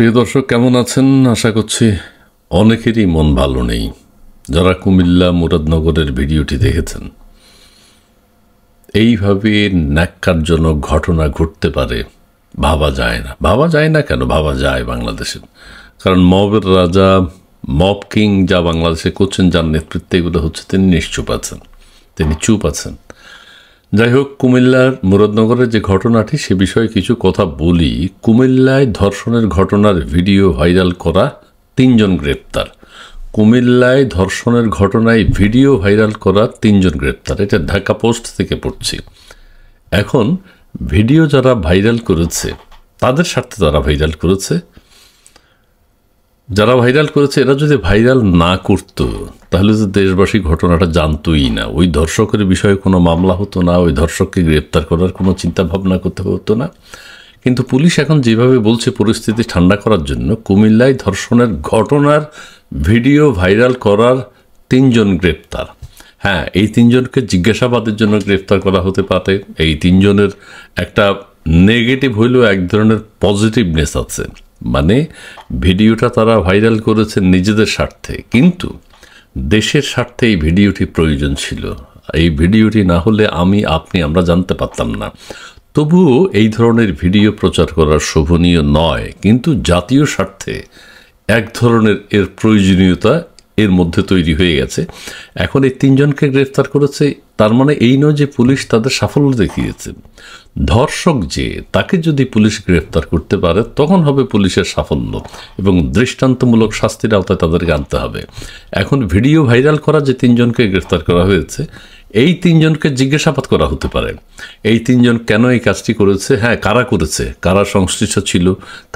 প্রিয় দর্শক, কেমন আছেন? আশা করছি অনেকেরই মন ভালো নেই। যারা কুমিল্লা মুরাদনগরের ভিডিওটি দেখেছেন, এইভাবে ন্যাক্কারজনক ঘটনা ঘটতে পারে ভাবা যায় না। ভাবা যায় না কেন? ভাবা যায় বাংলাদেশের, কারণ মবের রাজা, মব কিং যা বাংলাদেশে করছেন, যার নেতৃত্বে এগুলো হচ্ছে, তিনি নিশ্চুপ আছেন, তিনি চুপ আছেন। যাই হোক, কুমিল্লার মুরাদনগরের যে ঘটনাটি, সে বিষয়ে কিছু কথা বলি। কুমিল্লায় ধর্ষণের ঘটনার ভিডিও ভাইরাল করা 3 জন গ্রেপ্তার। কুমিল্লায় ধর্ষণের ঘটনায় ভিডিও ভাইরাল করা 3 জন গ্রেপ্তার। এটা ঢাকা পোস্ট থেকে পড়ছি। এখন ভিডিও যারা ভাইরাল করেছে, তাদের স্বার্থে তারা ভাইরাল করেছে। যারা ভাইরাল করেছে, এরা যদি ভাইরাল না করতো, তাহলে তো দেশবাসী ঘটনাটা জানতোই না। ওই ধর্ষকের বিষয়ে কোনো মামলা হতো না, ওই ধর্ষককে গ্রেপ্তার করার কোনো চিন্তা ভাবনা করতে হতো না। কিন্তু পুলিশ এখন যেভাবে বলছে, পরিস্থিতি ঠান্ডা করার জন্য কুমিল্লায় ধর্ষণের ঘটনার ভিডিও ভাইরাল করার 3 জন গ্রেপ্তার। হ্যাঁ, এই 3 জনকে জিজ্ঞাসাবাদের জন্য গ্রেপ্তার করা হতে পারে। এই 3 জনের একটা নেগেটিভ হইলেও এক ধরনের পজিটিভনেস আছে। মানে ভিডিওটা তারা ভাইরাল করেছে নিজেদের স্বার্থে, কিন্তু দেশের স্বার্থে এই ভিডিওটি প্রয়োজন ছিল। এই ভিডিওটি না হলে আমরা জানতে পারতাম না। তবুও এই ধরনের ভিডিও প্রচার করা শোভনীয় নয়, কিন্তু জাতীয় স্বার্থে এক ধরনের এর প্রয়োজনীয়তা এর মধ্যে তৈরি হয়ে গেছে। এখন এই 3 জনকে গ্রেফতার করেছে, তার মানে এই নয় যে পুলিশ তাদের সাফল্য দেখিয়েছে। ধর্ষক যে, তাকে যদি পুলিশ গ্রেফতার করতে পারে, তখন হবে পুলিশের সাফল্য এবং দৃষ্টান্তমূলক শাস্তির আওতায় তাদেরকে আনতে হবে। এখন ভিডিও ভাইরাল করা যে 3 জনকে গ্রেফতার করা হয়েছে, এই 3 জনকে জিজ্ঞাসাবাদ করা হতে পারে। এই 3 জন কেন এই কাজটি করেছে, হ্যাঁ, কারা করেছে, কারা সংশ্লিষ্ট ছিল,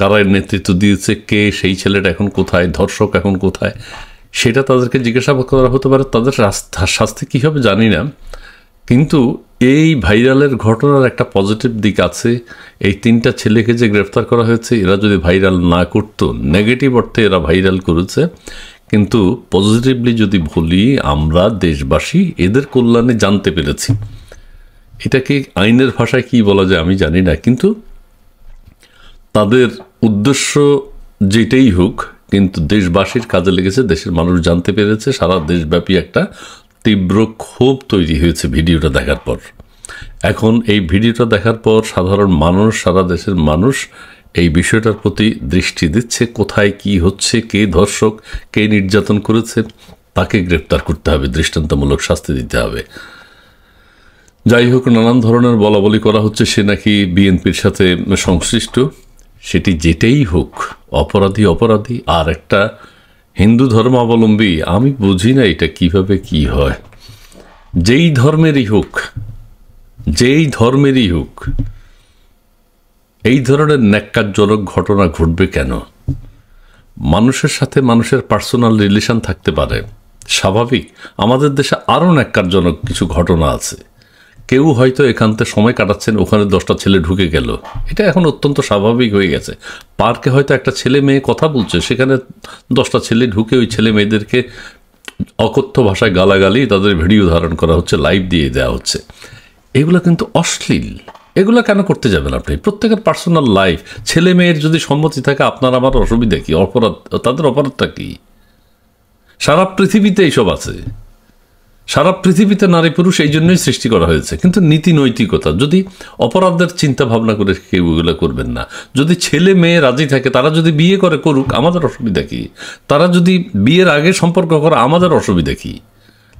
কারা এর নেতৃত্ব দিয়েছে, কে সেই ছেলেটা এখন কোথায়, ধর্ষক এখন কোথায়, সেটা তাদেরকে জিজ্ঞাসাবাদ করা হতে পারে। তাদের শাস্তি কী হবে জানি না, কিন্তু এই ভাইরালের ঘটনার একটা পজিটিভ দিক আছে। এই 3টা ছেলেকে যে গ্রেফতার করা হয়েছে, এরা যদি ভাইরাল না করতো, নেগেটিভ অর্থে এরা ভাইরাল করেছে, কিন্তু পজিটিভলি যদি বলি, আমরা দেশবাসী এদের কল্যাণে জানতে পেরেছি। এটাকে আইনের ভাষায় কি বলা যায় আমি জানি না, কিন্তু তাদের উদ্দেশ্য যেটাই হোক, কিন্তু দেশবাসীর কাজে লেগেছে, দেশের মানুষ জানতে পেরেছে। সারা দেশব্যাপী একটা তীব্র ক্ষোভ তৈরি হয়েছে ভিডিওটা দেখার পর। এখন এই ভিডিওটা দেখার পর সাধারণ মানুষ, সারা দেশের মানুষ এই বিষয়টার প্রতি দৃষ্টি দিচ্ছে। কোথায় কি হচ্ছে, কে ধর্ষক, কে নির্যাতন করেছে, তাকে গ্রেপ্তার করতে হবে, দৃষ্টান্তমূলক শাস্তি দিতে হবে। যাই হোক, নানান ধরনের বলাবলি করা হচ্ছে সে নাকি বিএনপির সাথে সংশ্লিষ্ট। সেটি যেটাই হোক, অপরাধী অপরাধী। আর একটা হিন্দু ধর্মাবলম্বী, আমি বুঝি না এটা কিভাবে কি হয়। যেই ধর্মেরই হোক, এই ধরনের ন্যাক্কারজনক ঘটনা ঘটবে কেন? মানুষের সাথে মানুষের পার্সোনাল রিলেশন থাকতে পারে, স্বাভাবিক। আমাদের দেশে আরও ন্যাক্কারজনক কিছু ঘটনা আছে। কেউ হয়তো এখানতে সময় কাটাচ্ছেন, ওখানে 10টা ছেলে ঢুকে গেল, এটা এখন অত্যন্ত স্বাভাবিক হয়ে গেছে। পার্কে হয়তো একটা ছেলে মেয়ে কথা বলছে, সেখানে 10টা ছেলে ঢুকে ওই ছেলে মেয়েদেরকে অকথ্য ভাষায় গালাগালি, তাদের ভিডিও ধারণ করা হচ্ছে, লাইভ দিয়ে দেওয়া হচ্ছে। এগুলো কিন্তু অশ্লীল। এগুলো কেন করতে যাবেন আপনি? প্রত্যেকের পার্সোনাল লাইফ, ছেলে মেয়ের যদি সম্মতি থাকে, আপনার আমার অসুবিধা কি? অপরাধ, তাদের অপরাধটা কি? সারা পৃথিবীতে এইসব আছে। সারা পৃথিবীতে নারী পুরুষ এই জন্যই সৃষ্টি করা হয়েছে। কিন্তু নীতি নৈতিকতা, যদি অপরাধের চিন্তা ভাবনা করে কেউ এগুলো করবেন না। যদি ছেলে মেয়ে রাজি থাকে, তারা যদি বিয়ে করে, করুক, আমাদের অসুবিধা কি? তারা যদি বিয়ের আগে সম্পর্ক করে, আমাদের অসুবিধা কি?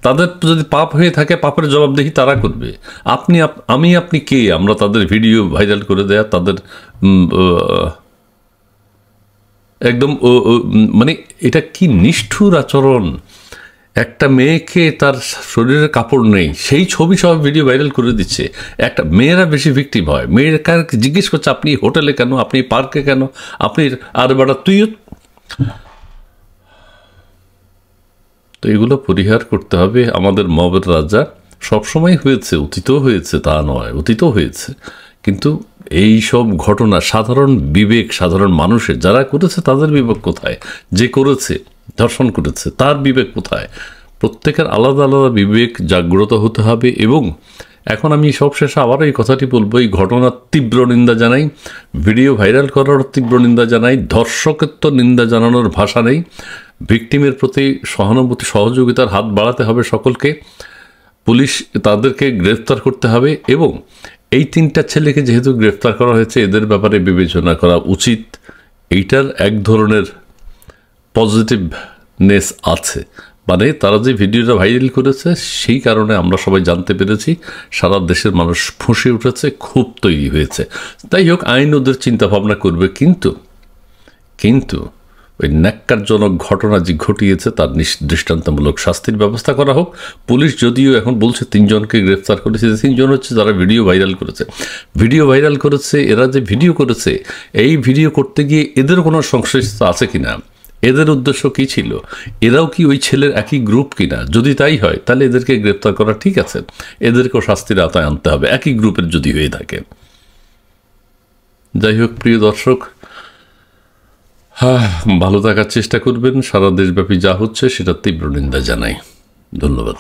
তাদের যদি পাপ হয়ে থাকে, পাপের জবাবদিহি তারা করবে। আপনি কে? আমরা তাদের ভিডিও ভাইরাল করে দেয়া, তাদের একদম মানে এটা কি নিষ্ঠুর আচরণ! একটা মেয়েকে, তার শরীরের কাপড় নেই, সেই ছবি সব ভিডিও ভাইরাল করে দিচ্ছে। একটা মেয়েরা বেশি ভিকটিম হয়। মেয়েরা জিজ্ঞেস করছে, আপনি হোটেলে কেন, আপনি পার্কে কেন, আপনি আর বেড়া তুইও। তো এগুলো পরিহার করতে হবে। আমাদের মবের রাজা সবসময় হয়েছে, অতীতও হয়েছে, তা নয়, অতীতও হয়েছে, কিন্তু এই সব ঘটনা সাধারণ বিবেক, সাধারণ মানুষের যারা করেছে তাদের বিবেক কোথায়? যে করেছে, ধর্ষণ করেছে, তার বিবেক কোথায়? প্রত্যেকের আলাদা আলাদা বিবেক জাগ্রত হতে হবে এবং এখন আমি সবশেষে আবার এই কথাটি বলবো, এই ঘটনার তীব্র নিন্দা জানাই, ভিডিও ভাইরাল করার তীব্র নিন্দা জানাই, ধর্ষকের তো নিন্দা জানানোর ভাষা নেই। ভিকটিমের প্রতি সহানুভূতি সহযোগিতার হাত বাড়াতে হবে সকলকে, পুলিশ তাদেরকে গ্রেফতার করতে হবে, এবং এই 3টা ছেলেকে যেহেতু গ্রেফতার করা হয়েছে এদের ব্যাপারে বিবেচনা করা উচিত। এইটার এক ধরনের পজিটিভনেস আছে, মানে তারা যে ভিডিওটা ভাইরাল করেছে সেই কারণে আমরা সবাই জানতে পেরেছি, সারা দেশের মানুষ ফুঁসে উঠেছে, ক্ষোভ তৈরি হয়েছে। তাই হোক, আইন ওদের চিন্তা ভাবনা করবে, কিন্তু ওই ন্যাক্কারজনক ঘটনা যে ঘটিয়েছে তার দৃষ্টান্তমূলক শাস্তির ব্যবস্থা করা হোক। পুলিশ যদিও এখন বলছে 3 জনকে গ্রেফতার করেছে, 3 জন হচ্ছে যারা ভিডিও ভাইরাল করেছে। এরা যে ভিডিও করেছে, এই ভিডিও করতে গিয়ে এদের কোনো সংশ্লিষ্ট আছে কিনা, এদের উদ্দেশ্য কী ছিল, এরাও কি ওই ছেলের একই গ্রুপ কিনা? যদি তাই হয় তাহলে এদেরকে গ্রেফতার করা ঠিক আছে, এদেরকেও শাস্তির আওতায় আনতে হবে একই গ্রুপের যদি হয়ে থাকে। যাই হোক প্রিয় দর্শক, ভালো থাকার চেষ্টা করবেন। সারা দেশব্যাপী যা হচ্ছে সেটা তীব্র নিন্দা জানাই। ধন্যবাদ।